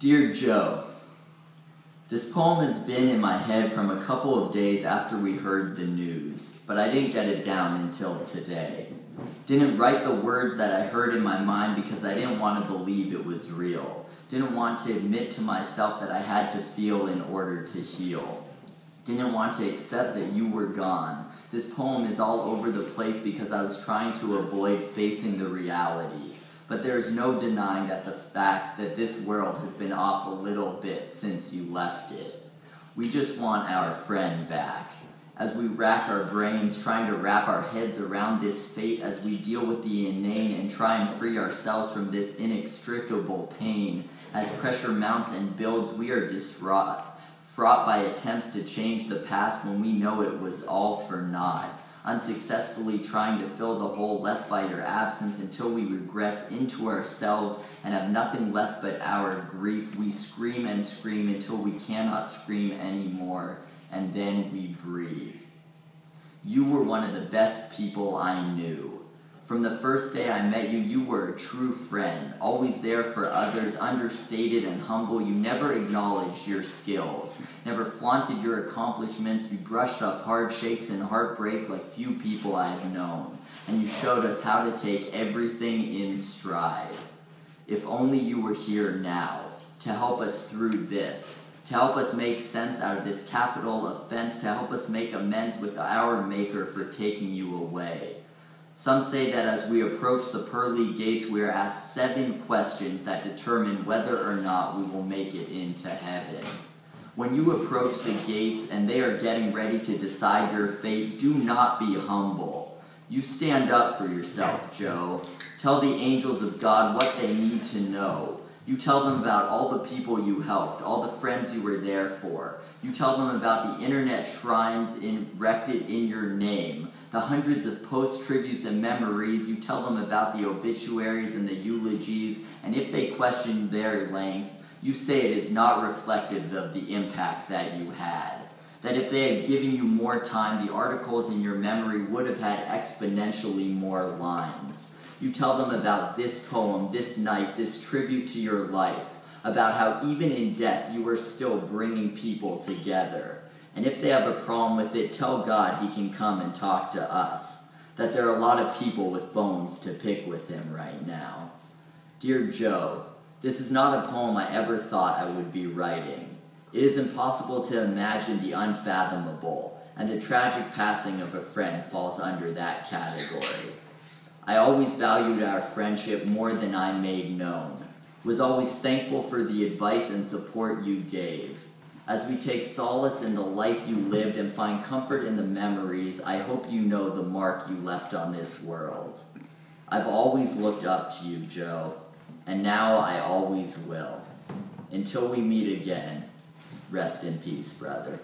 Dear Joe, this poem has been in my head from a couple of days after we heard the news, but I didn't get it down until today. Didn't write the words that I heard in my mind because I didn't want to believe it was real. Didn't want to admit to myself that I had to feel in order to heal. Didn't want to accept that you were gone. This poem is all over the place because I was trying to avoid facing the reality. But there is no denying that the fact that this world has been off a little bit since you left it. We just want our friend back. As we rack our brains trying to wrap our heads around this fate, as we deal with the inane and try and free ourselves from this inextricable pain, as pressure mounts and builds, we are distraught, fraught by attempts to change the past when we know it was all for naught. Unsuccessfully trying to fill the hole left by your absence until we regress into ourselves and have nothing left but our grief. We scream and scream until we cannot scream anymore, and then we breathe. You were one of the best people I knew. From the first day I met you, you were a true friend, always there for others, understated and humble. You never acknowledged your skills, never flaunted your accomplishments. You brushed off hardships and heartbreak like few people I have known, and you showed us how to take everything in stride. If only you were here now, to help us through this, to help us make sense out of this capital offense, to help us make amends with our Maker for taking you away. Some say that as we approach the pearly gates, we are asked 7 questions that determine whether or not we will make it into heaven. When you approach the gates and they are getting ready to decide your fate, do not be humble. You stand up for yourself, Joe. Tell the angels of God what they need to know. You tell them about all the people you helped, all the friends you were there for. You tell them about the internet shrines erected in your name, the hundreds of post-tributes and memories. You tell them about the obituaries and the eulogies, and if they question their length, you say it is not reflective of the impact that you had. That if they had given you more time, the articles in your memory would have had exponentially more lines. You tell them about this poem, this night, this tribute to your life, about how even in death you are still bringing people together. And if they have a problem with it, tell God he can come and talk to us, that there are a lot of people with bones to pick with him right now. Dear Joe, this is not a poem I ever thought I would be writing. It is impossible to imagine the unfathomable, and the tragic passing of a friend falls under that category. I always valued our friendship more than I made known, was always thankful for the advice and support you gave. As we take solace in the life you lived and find comfort in the memories, I hope you know the mark you left on this world. I've always looked up to you, Joe, and now I always will. Until we meet again, rest in peace, brother.